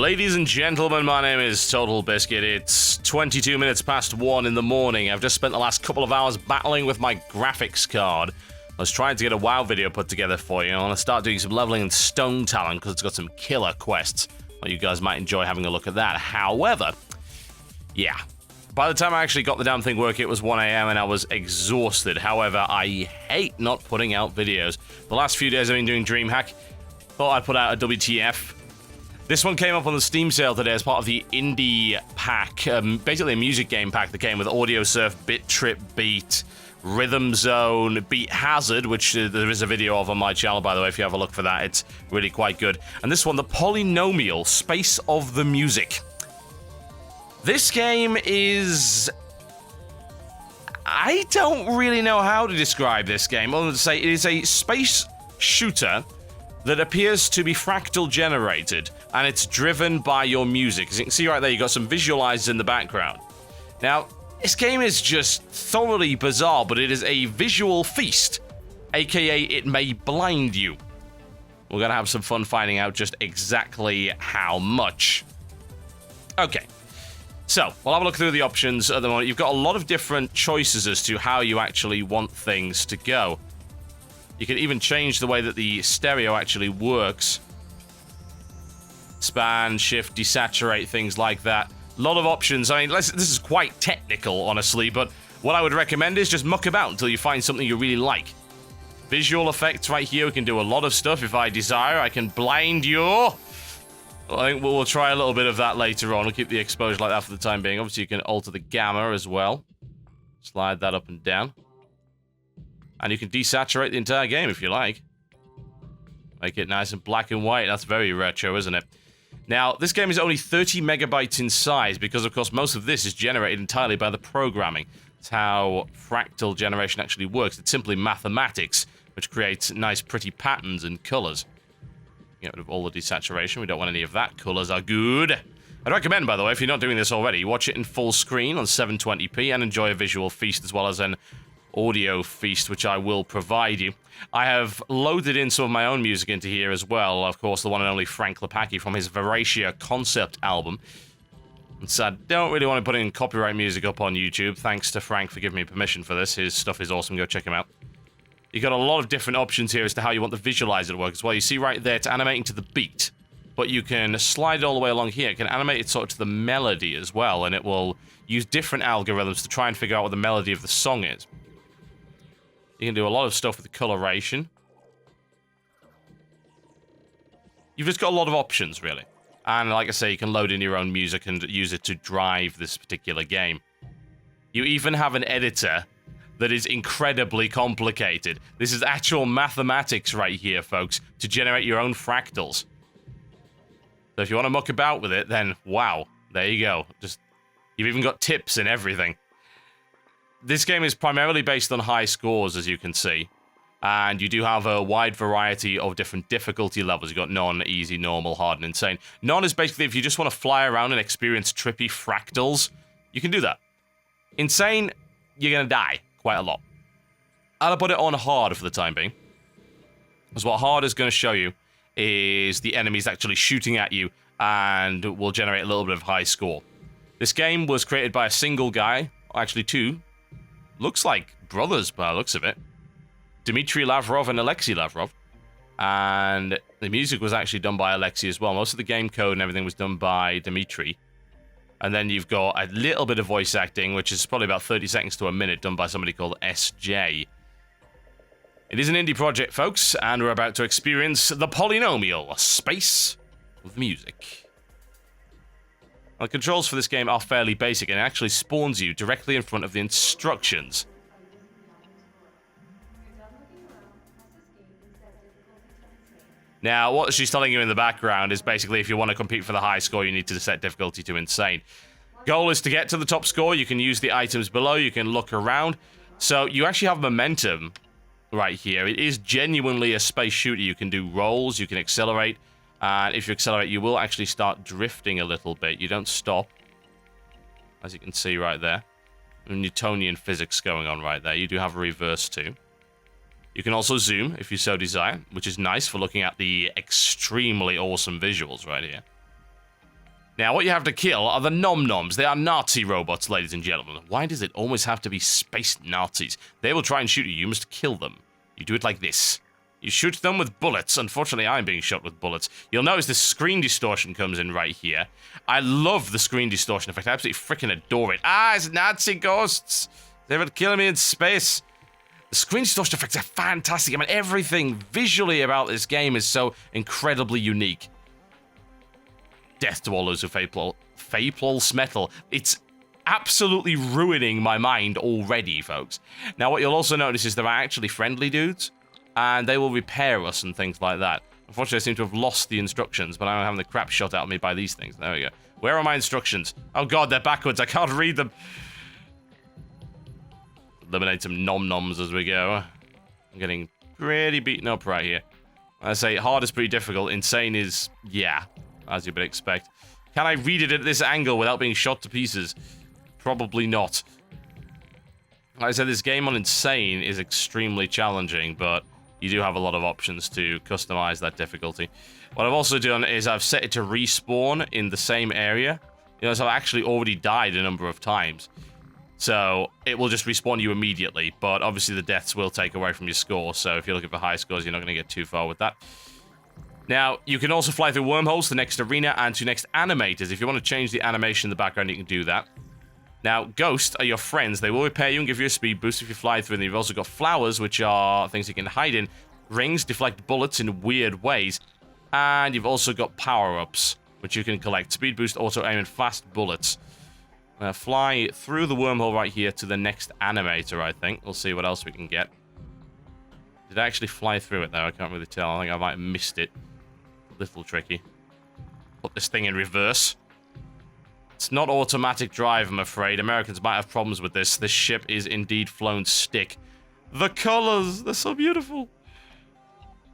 Ladies and gentlemen, my name is TotalBiscuit. It's 22 minutes past 1 in the morning. I've just spent the last couple of hours battling with my graphics card. I was trying to get a WoW video put together for you. I want to start doing some leveling in Stone Talon because it's got some killer quests. Well, you guys might enjoy having a look at that. However, yeah, by the time I actually got the damn thing working, it was 1 a.m. and I was exhausted. However, I hate not putting out videos. The last few days I've been doing DreamHack. Thought I'd put out a WTF. This one came up on the Steam sale today as part of the indie pack, basically a music game pack that came with Audio Surf, Bit Trip Beat, Rhythm Zone, Beat Hazard, which there is a video of on my channel, by the way, if you have a look for that. It's really quite good. And this one, the Polynomial Space of the Music. This game is... I don't really know how to describe this game, other than to say it is a space shooter that appears to be fractal generated, and it's driven by your music. As you can see right there, you've got some visualizers in the background. Now, this game is just thoroughly bizarre, but it is a visual feast, aka it may blind you. We're gonna have some fun finding out just exactly how much. Okay, so we'll have a look through the options at the moment. You've got a lot of different choices as to how you actually want things to go. You can even change the way that the stereo actually works. Span, shift, desaturate, things like that. A lot of options. I mean, this is quite technical, honestly, but what I would recommend is just muck about until you find something you really like. Visual effects right here. We can do a lot of stuff if I desire. I can blind you. I think we'll try a little bit of that later on. We'll keep the exposure like that for the time being. Obviously, you can alter the gamma as well. Slide that up and down. And you can desaturate the entire game if you like. Make it nice and black and white. That's very retro, isn't it? Now, this game is only 30 megabytes in size because, of course, most of this is generated entirely by the programming. It's how fractal generation actually works. It's simply mathematics, which creates nice, pretty patterns and colors. Get rid of all the desaturation. We don't want any of that. Colors are good. I'd recommend, by the way, if you're not doing this already, watch it in full screen on 720p and enjoy a visual feast as well as an audio feast, which I will provide you. I have loaded in some of my own music into here as well. Of course, the one and only Frank Klepacki from his Veracia concept album. And so I don't really want to put in copyright music up on YouTube. Thanks to Frank for giving me permission for this. His stuff is awesome. Go check him out. You've got a lot of different options here as to how you want the visualizer to work as well. You see right there, it's animating to the beat. But you can slide it all the way along here. It can animate it sort of to the melody as well. And it will use different algorithms to try and figure out what the melody of the song is. You can do a lot of stuff with the coloration. You've just got a lot of options, really. And like I say, you can load in your own music and use it to drive this particular game. You even have an editor that is incredibly complicated. This is actual mathematics right here, folks, to generate your own fractals. So if you want to muck about with it, then wow, there you go. You've even got tips and everything. This game is primarily based on high scores, as you can see. And you do have a wide variety of different difficulty levels. You've got none, easy, normal, hard, and insane. None is basically if you just want to fly around and experience trippy fractals, you can do that. Insane, you're going to die quite a lot. I'll put it on hard for the time being. Because what hard is going to show you is the enemies actually shooting at you and will generate a little bit of high score. This game was created by a single guy, actually two. Looks like brothers by the looks of it. Dmitry Lavrov and Alexei Lavrov. And the music was actually done by Alexei as well. Most of the game code and everything was done by Dmitry. And then you've got a little bit of voice acting, which is probably about 30 seconds to a minute, done by somebody called SJ. It is an indie project, folks, and we're about to experience the Polynomial Space of Music. The controls for this game are fairly basic, and it actually spawns you directly in front of the instructions. Now, what she's telling you in the background is basically if you want to compete for the high score, you need to set difficulty to insane. Goal is to get to the top score. You can use the items below. You can look around. So you actually have momentum right here. It is genuinely a space shooter. You can do rolls. You can accelerate. And if you accelerate, you will actually start drifting a little bit. You don't stop, as you can see right there. Newtonian physics going on right there. You do have a reverse too. You can also zoom if you so desire, which is nice for looking at the extremely awesome visuals right here. Now, what you have to kill are the nom-noms. They are Nazi robots, ladies and gentlemen. Why does it always have to be space Nazis? They will try and shoot you. You must kill them. You do it like this. You shoot them with bullets. Unfortunately, I'm being shot with bullets. You'll notice the screen distortion comes in right here. I love the screen distortion effect. I absolutely freaking adore it. Ah, it's Nazi ghosts. They were killing me in space. The screen distortion effects are fantastic. I mean, everything visually about this game is so incredibly unique. Death to all those who Faples metal. It's absolutely ruining my mind already, folks. Now, what you'll also notice is there are actually friendly dudes, and they will repair us and things like that. Unfortunately, I seem to have lost the instructions, but I'm having the crap shot out of me by these things. There we go. Where are my instructions? Oh god, they're backwards. I can't read them. Eliminate some nom-noms as we go. I'm getting pretty beaten up right here. I say hard is pretty difficult. Insane is, yeah, as you would expect. Can I read it at this angle without being shot to pieces? Probably not. Like I said, this game on Insane is extremely challenging, but you do have a lot of options to customize that difficulty. What I've also done is I've set it to respawn in the same area. You know, so I've actually already died a number of times. So it will just respawn you immediately, but obviously the deaths will take away from your score, so if you're looking for high scores, you're not going to get too far with that. Now, you can also fly through wormholes to the next arena and to next animators. If you want to change the animation in the background, you can do that. Now, ghosts are your friends. They will repair you and give you a speed boost if you fly through. And you've also got flowers, which are things you can hide in. Rings deflect bullets in weird ways. And you've also got power-ups, which you can collect. Speed boost, auto aim, and fast bullets. Fly through the wormhole right here to the next animator, I think. We'll see what else we can get. Did I actually fly through it, though? I can't really tell. I think I might have missed it. A little tricky. Put this thing in reverse. It's not automatic drive, I'm afraid. Americans might have problems with this. This ship is indeed flown stick. The colors, they're so beautiful.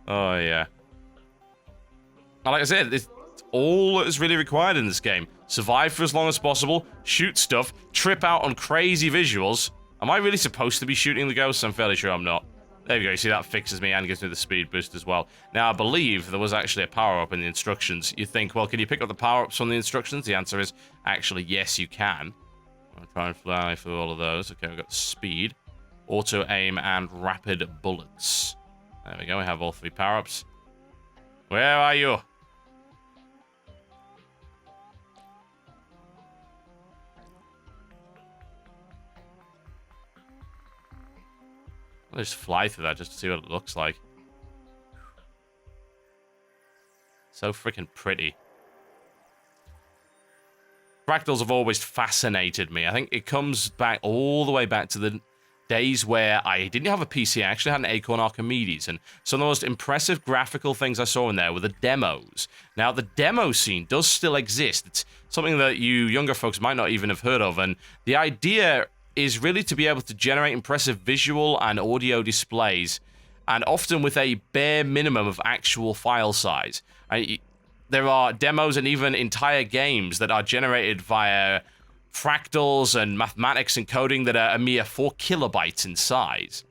Oh, yeah. Like I said, it's all that is really required in this game. Survive for as long as possible, shoot stuff, trip out on crazy visuals. Am I really supposed to be shooting the ghosts? I'm fairly sure I'm not. There we go, you see that fixes me and gives me the speed boost as well. Now, I believe there was actually a power-up in the instructions. You think, well, can you pick up the power-ups from the instructions? The answer is, actually, yes, you can. I'll try and fly through all of those. Okay, we've got speed, auto-aim, and rapid bullets. There we go, we have all three power-ups. Where are you? I'll just fly through that just to see what it looks like. So freaking pretty. Fractals have always fascinated me. I think it comes back all the way back to the days where I didn't have a PC. I actually had an Acorn Archimedes, and some of the most impressive graphical things I saw in there were the demos. Now, the demo scene does still exist. It's something that you younger folks might not even have heard of, and the idea is really to be able to generate impressive visual and audio displays, and often with a bare minimum of actual file size. There are demos and even entire games that are generated via fractals and mathematics and coding that are a mere 4 kilobytes in size.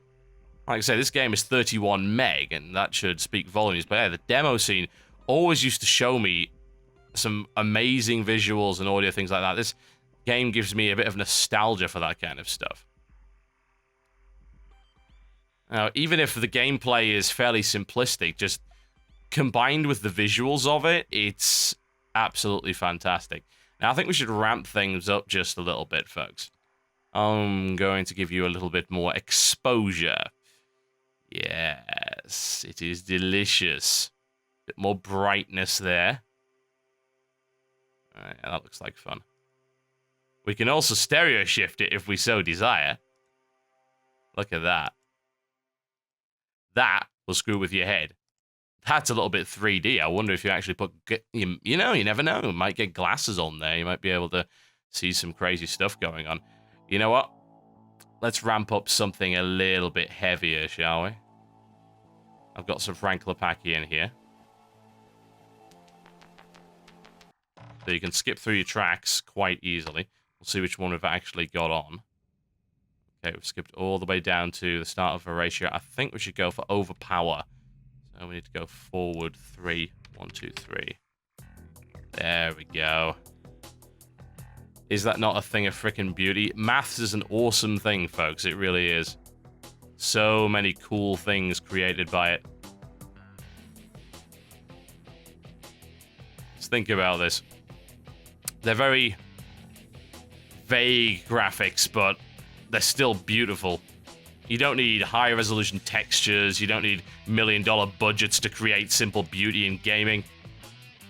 Like I say, this game is 31 meg, and that should speak volumes, but yeah, the demo scene always used to show me some amazing visuals and audio, things like that. This game gives me a bit of nostalgia for that kind of stuff. Now, even if the gameplay is fairly simplistic, just combined with the visuals of it, it's absolutely fantastic. Now, I think we should ramp things up just a little bit, folks. I'm going to give you a little bit more exposure. Yes, it is delicious. A bit more brightness there. All right, that looks like fun. We can also stereo shift it if we so desire. Look at that. That will screw with your head. That's a little bit 3D. I wonder if you actually put, you know, you never know. You might get glasses on there. You might be able to see some crazy stuff going on. You know what? Let's ramp up something a little bit heavier, shall we? I've got some Frank Klepacki in here. So you can skip through your tracks quite easily. We'll see which one we've actually got on. Okay, we've skipped all the way down to the start of a ratio. I think we should go for overpower. So we need to go forward 3. 1, 2, 3. There we go. Is that not a thing of frickin' beauty? Maths is an awesome thing, folks. It really is. So many cool things created by it. Let's think about this. They're very vague graphics, but they're still beautiful. You don't need high-resolution textures. You don't need million-dollar budgets to create simple beauty in gaming.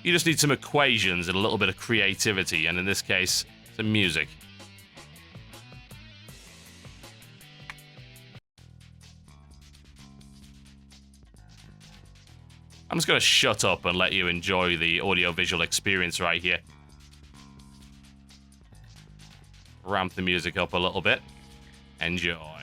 You just need some equations and a little bit of creativity, and in this case, some music. I'm just going to shut up and let you enjoy the audio-visual experience right here. Ramp the music up a little bit. Enjoy.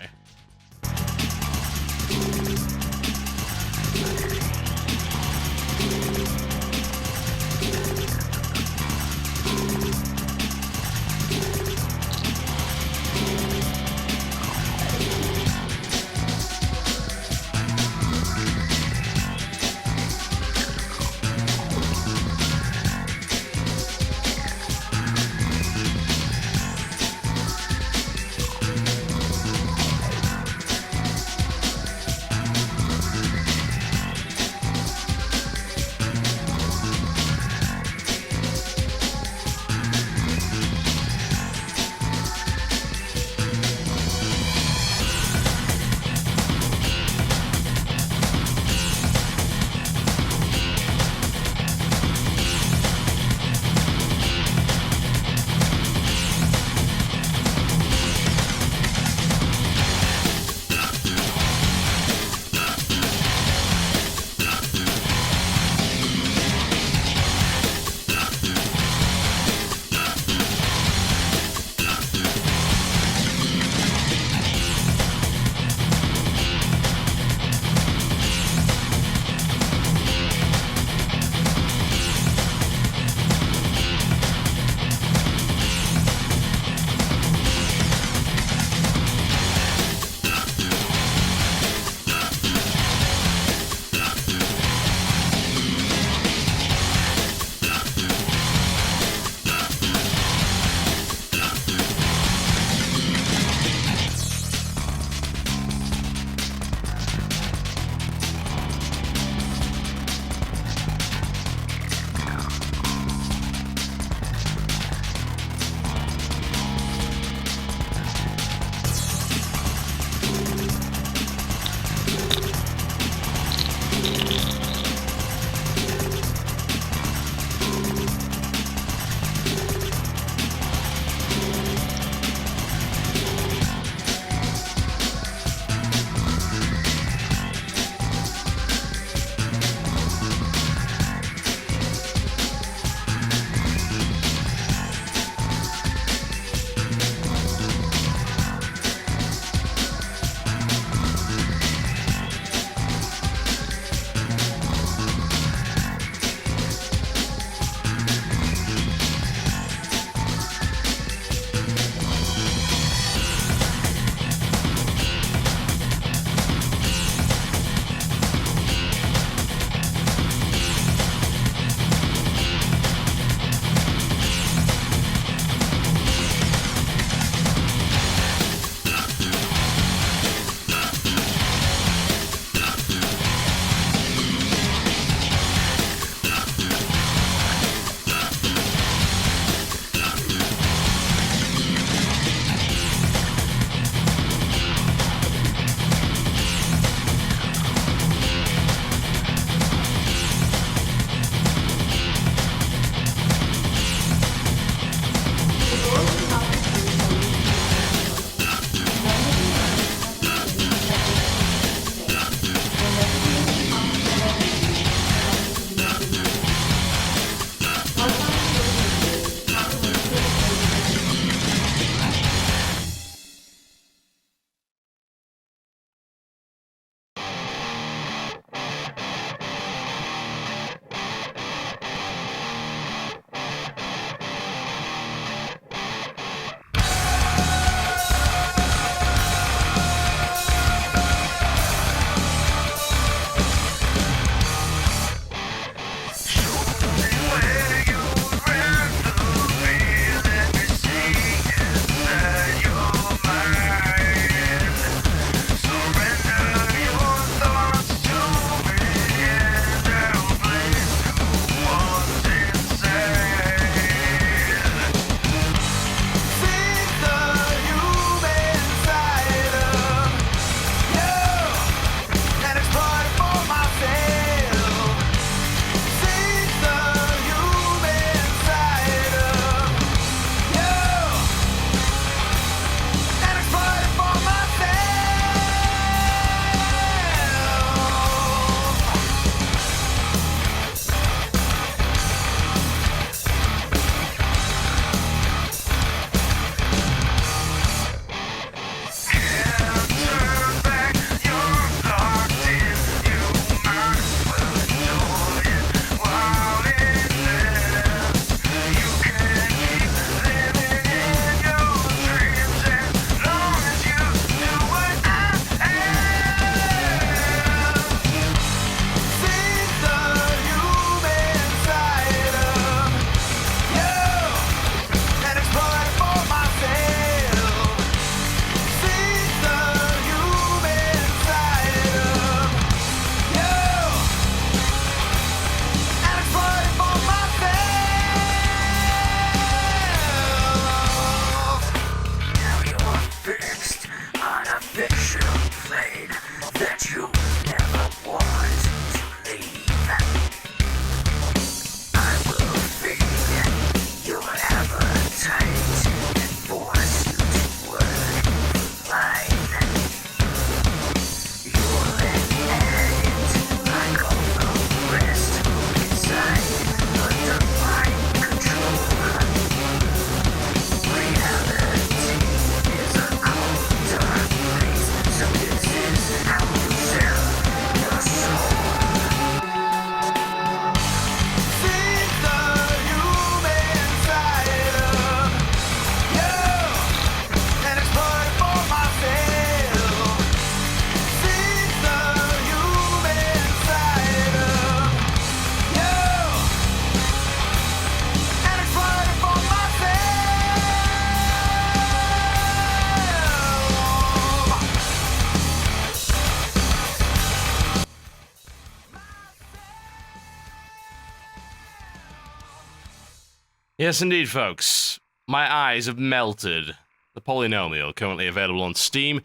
Yes, indeed, folks. My eyes have melted. The Polynomial, currently available on Steam.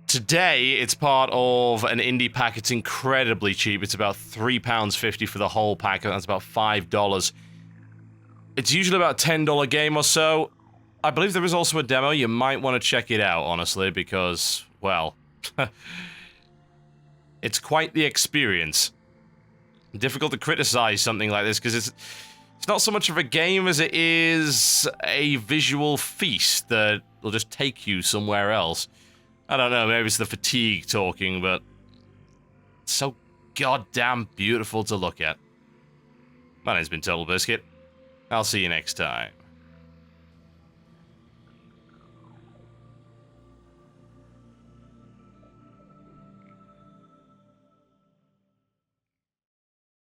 Today, it's part of an indie pack. It's incredibly cheap. It's about £3.50 for the whole pack. That's about $5. It's usually about a $10 game or so. I believe there is also a demo. You might want to check it out, honestly, because, well, it's quite the experience. Difficult to criticize something like this, because it's not so much of a game as it is a visual feast that will just take you somewhere else. I don't know, maybe it's the fatigue talking, but it's so goddamn beautiful to look at. My name's been TotalBiscuit. I'll see you next time.